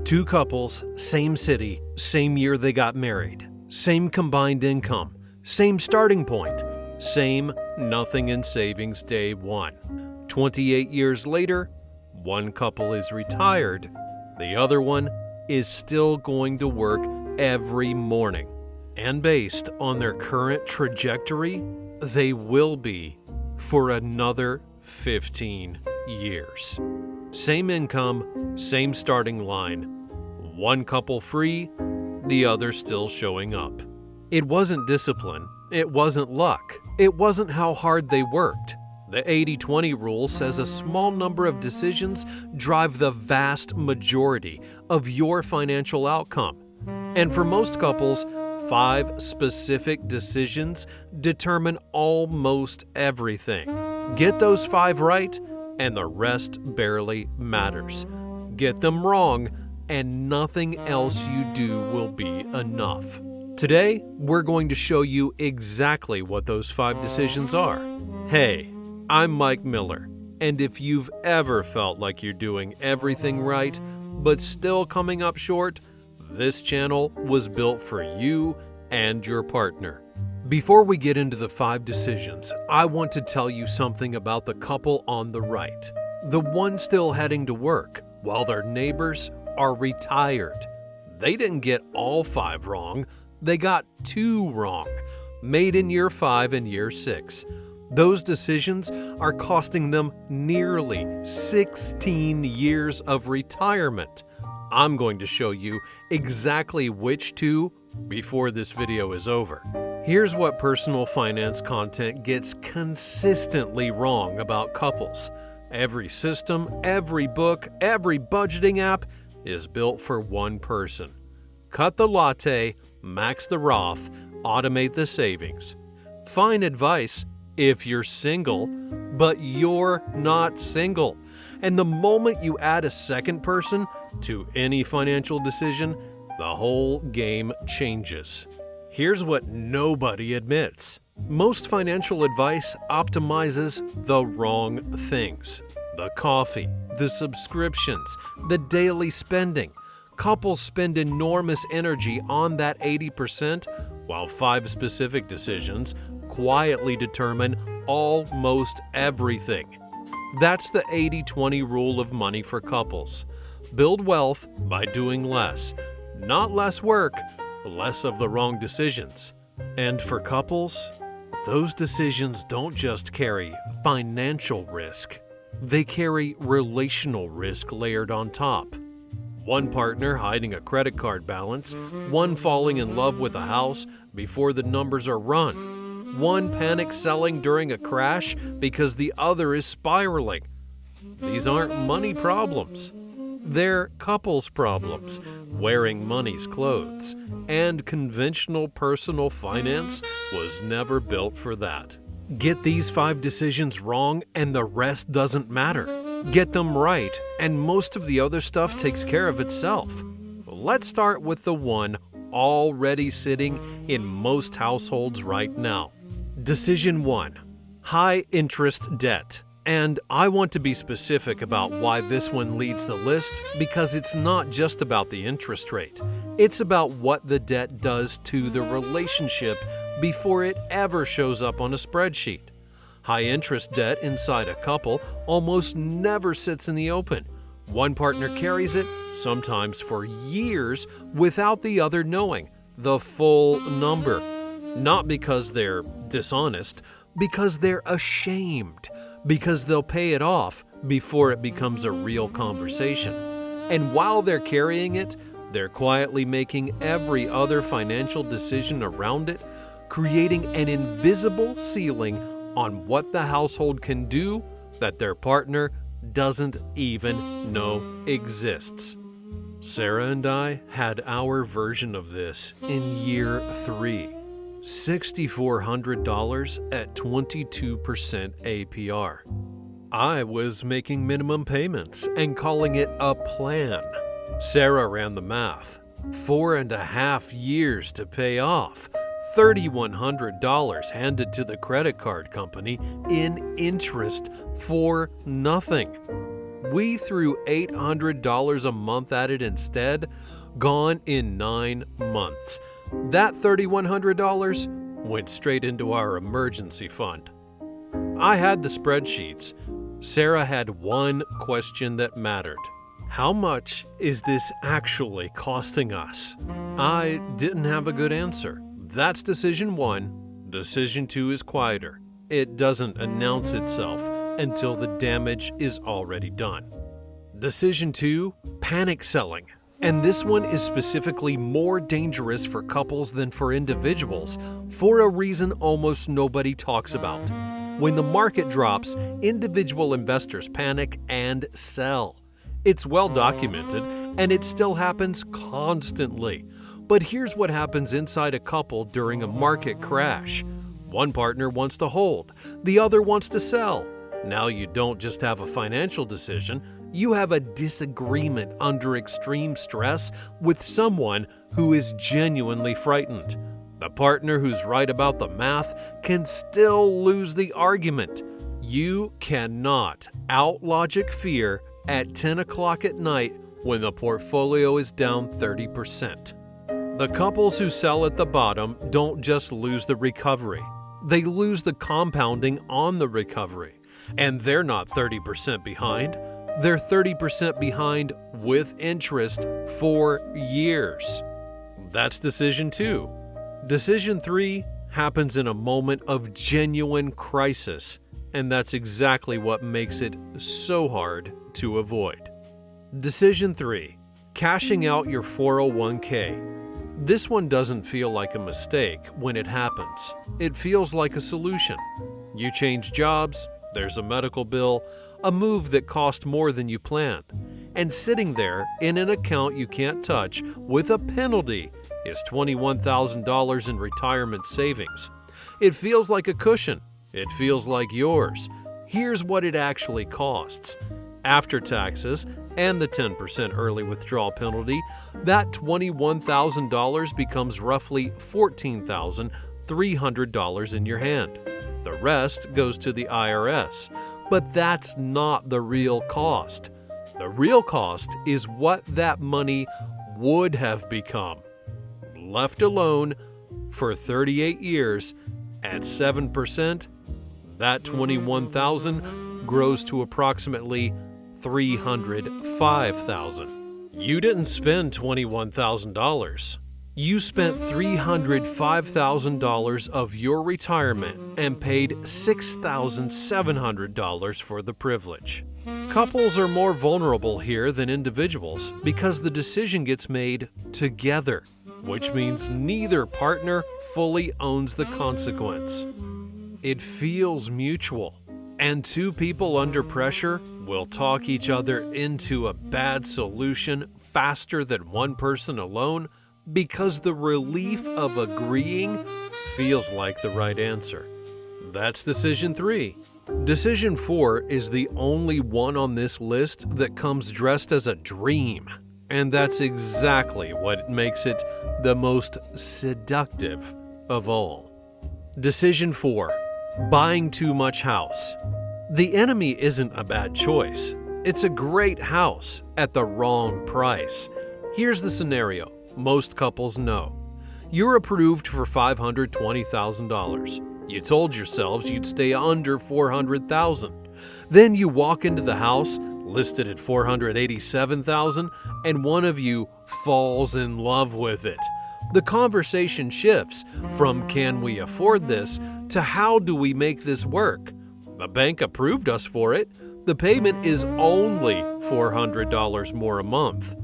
Two couples, same city, same year they got married, same combined income, same starting point, same nothing in savings day one. 28 years later, one couple is retired, the other one is still going to work every morning. And based on their current trajectory, they will be for another 15 years. Same income, same starting line. One couple free, the other still showing up. It wasn't discipline, it wasn't luck, it wasn't how hard they worked. The 80-20 rule says a small number of decisions drive the vast majority of your financial outcome. And for most couples, 5 specific decisions determine almost everything. Get those 5 right, and the rest barely matters. Get them wrong, and nothing else you do will be enough. Today, we're going to show you exactly what those 5 decisions are. Hey, I'm Mike Miller, and if you've ever felt like you're doing everything right, but still coming up short, this channel was built for you and your partner. Before we get into the 5 decisions, I want to tell you something about the couple on the right. The one still heading to work, while their neighbors are retired. They didn't get all 5 wrong, they got 2 wrong, made in year 5 and year 6. Those decisions are costing them nearly 16 years of retirement. I'm going to show you exactly which 2 before this video is over. Here's what personal finance content gets consistently wrong about couples. Every system, every book, every budgeting app is built for one person. Cut the latte, max the Roth, automate the savings. Find advice if you're single, but you're not single. And the moment you add a second person to any financial decision, the whole game changes. Here's what nobody admits. Most financial advice optimizes the wrong things. The coffee, the subscriptions, the daily spending. Couples spend enormous energy on that 80%, while 5 specific decisions quietly determine almost everything. That's the 80-20 rule of money for couples. Build wealth by doing less. Not less work, less of the wrong decisions. And for couples, those decisions don't just carry financial risk. They carry relational risk layered on top. One partner hiding a credit card balance, one falling in love with a house before the numbers are run, one panic selling during a crash because the other is spiraling. These aren't money problems. They're couples problems, wearing money's clothes, and conventional personal finance was never built for that. Get these 5 decisions wrong and the rest doesn't matter. Get them right and most of the other stuff takes care of itself. Let's start with the one already sitting in most households right now. Decision 1. High interest debt. And I want to be specific about why this one leads the list because it's not just about the interest rate. It's about what the debt does to the relationship before it ever shows up on a spreadsheet. High interest debt inside a couple almost never sits in the open. One partner carries it, sometimes for years, without the other knowing the full number. Not because they're dishonest, because they're ashamed. Because they'll pay it off before it becomes a real conversation. And while they're carrying it, they're quietly making every other financial decision around it, creating an invisible ceiling on what the household can do that their partner doesn't even know exists. Sarah and I had our version of this in year 3. $6,400 at 22% APR. I was making minimum payments and calling it a plan. Sarah ran the math. 4.5 years to pay off. $3,100 handed to the credit card company in interest for nothing. We threw $800 a month at it instead, gone in 9 months. That $3,100 went straight into our emergency fund. I had the spreadsheets. Sarah had one question that mattered. How much is this actually costing us? I didn't have a good answer. That's decision 1. Decision 2 is quieter. It doesn't announce itself until the damage is already done. Decision 2, panic selling. And this one is specifically more dangerous for couples than for individuals, for a reason almost nobody talks about. When the market drops, individual investors panic and sell. It's well documented, and it still happens constantly. But here's what happens inside a couple during a market crash. One partner wants to hold, the other wants to sell. Now you don't just have a financial decision, you have a disagreement under extreme stress with someone who is genuinely frightened. The partner who's right about the math can still lose the argument. You cannot out-logic fear at 10 o'clock at night when the portfolio is down 30%. The couples who sell at the bottom don't just lose the recovery. They lose the compounding on the recovery. And they're not 30% behind. They're 30% behind with interest for years. That's decision 2. Decision 3 happens in a moment of genuine crisis, and that's exactly what makes it so hard to avoid. Decision 3, cashing out your 401k. This one doesn't feel like a mistake when it happens. It feels like a solution. You change jobs, there's a medical bill, a move that cost more than you planned, and sitting there in an account you can't touch with a penalty is $21,000 in retirement savings. It feels like a cushion. It feels like yours. Here's what it actually costs. After taxes and the 10% early withdrawal penalty, that $21,000 becomes roughly $14,300 in your hand. The rest goes to the IRS, but that's not the real cost. The real cost is what that money would have become. Left alone for 38 years at 7%, that $21,000 grows to approximately $305,000. You didn't spend $21,000. You spent $305,000 of your retirement and paid $6,700 for the privilege. Couples are more vulnerable here than individuals because the decision gets made together, which means neither partner fully owns the consequence. It feels mutual, and two people under pressure will talk each other into a bad solution faster than one person alone because the relief of agreeing feels like the right answer. That's decision 3. Decision 4 is the only one on this list that comes dressed as a dream, and that's exactly what makes it the most seductive of all. Decision 4. Buying too much house. The enemy isn't a bad choice. It's a great house at the wrong price. Here's the scenario most couples know. You're approved for $520,000. You told yourselves you'd stay under $400,000. Then you walk into the house listed at $487,000 and one of you falls in love with it. The conversation shifts from can we afford this to how do we make this work? The bank approved us for it. The payment is only $400 more a month.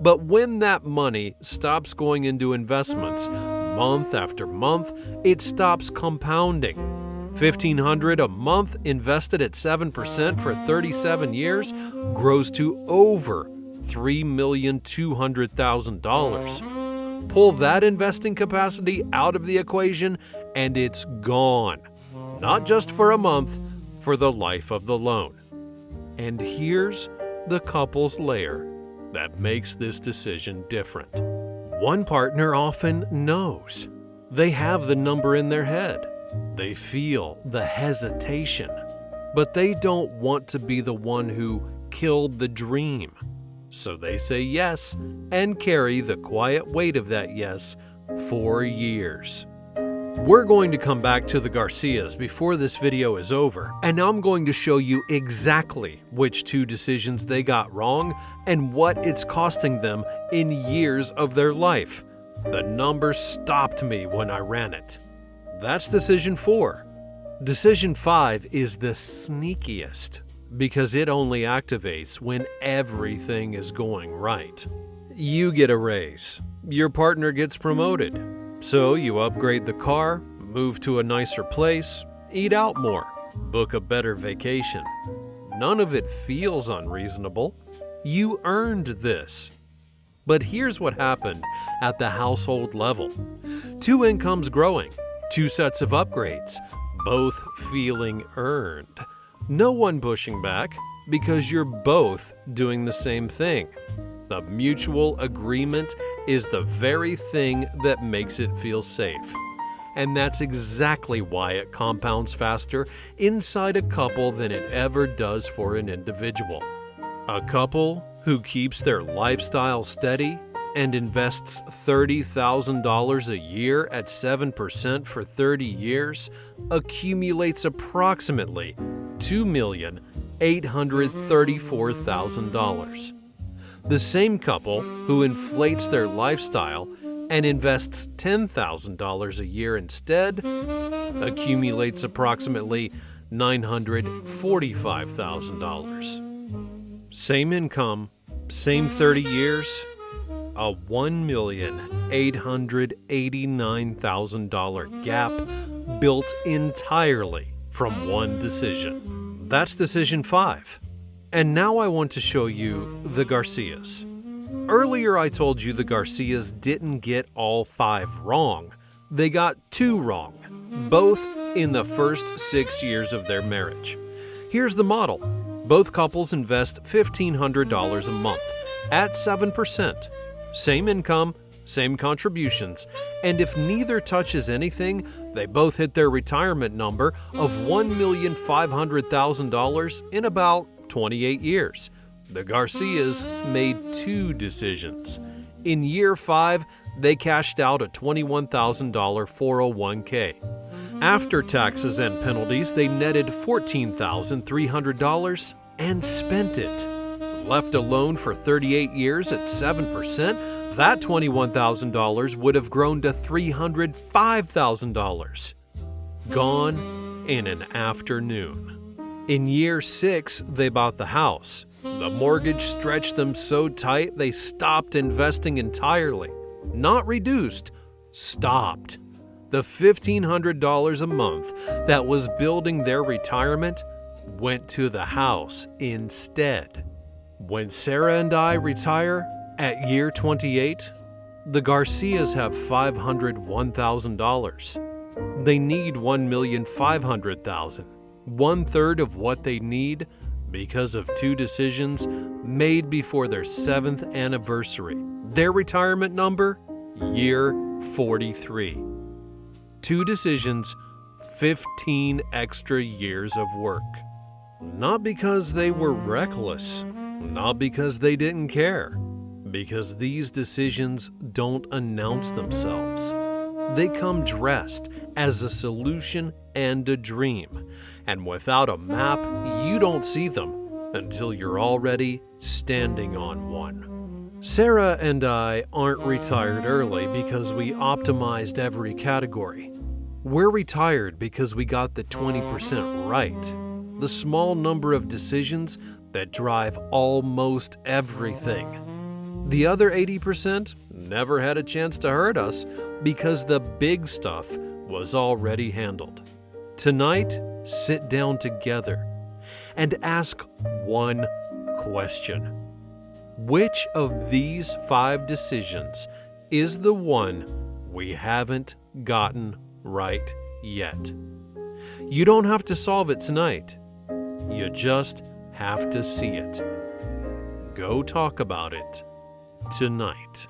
But when that money stops going into investments, month after month, it stops compounding. $1,500 a month invested at 7% for 37 years grows to over $3,200,000. Pull that investing capacity out of the equation and it's gone. Not just for a month, for the life of the loan. And here's the couple's layer that makes this decision different. One partner often knows. They have the number in their head. They feel the hesitation, but they don't want to be the one who killed the dream. So they say yes and carry the quiet weight of that yes for years. We're going to come back to the Garcias before this video is over, and I'm going to show you exactly which two decisions they got wrong and what it's costing them in years of their life. The number stopped me when I ran it. That's decision 4. Decision 5 is the sneakiest because it only activates when everything is going right. You get a raise. Your partner gets promoted. So you upgrade the car, move to a nicer place, eat out more, book a better vacation. None of it feels unreasonable. You earned this. But here's what happened at the household level. 2 incomes growing, 2 sets of upgrades, both feeling earned. No one pushing back because you're both doing the same thing. The mutual agreement is the very thing that makes it feel safe. And that's exactly why it compounds faster inside a couple than it ever does for an individual. A couple who keeps their lifestyle steady and invests $30,000 a year at 7% for 30 years accumulates approximately $2,834,000. The same couple who inflates their lifestyle and invests $10,000 a year instead accumulates approximately $945,000. Same income, same 30 years, a $1,889,000 gap built entirely from one decision. That's decision 5. And now I want to show you the Garcias. Earlier I told you the Garcias didn't get all 5 wrong. They got 2 wrong, both in the first 6 years of their marriage. Here's the model. Both couples invest $1,500 a month at 7%. Same income, same contributions, and if neither touches anything, they both hit their retirement number of $1,500,000 in about 28 years. The Garcias made 2 decisions. In year 5, they cashed out a $21,000 401k. After taxes and penalties, they netted $14,300 and spent it. Left alone for 38 years at 7%, that $21,000 would have grown to $305,000. Gone in an afternoon. In year 6, they bought the house. The mortgage stretched them so tight they stopped investing entirely. Not reduced, stopped. The $1,500 a month that was building their retirement went to the house instead. When Sarah and I retire at year 28, the Garcias have $501,000. They need $1,500,000. 1/3 of what they need because of 2 decisions made before their 7th anniversary. Their retirement number? Year 43. 2 decisions, 15 extra years of work. Not because they were reckless, not because they didn't care, because these decisions don't announce themselves. They come dressed as a solution and a dream, and without a map, you don't see them until you're already standing on one. Sarah and I aren't retired early because we optimized every category. We're retired because we got the 20% right, the small number of decisions that drive almost everything. The other 80% never had a chance to hurt us because the big stuff was already handled. Tonight, sit down together and ask one question. Which of these 5 decisions is the one we haven't gotten right yet? You don't have to solve it tonight. You just have to see it. Go talk about it tonight.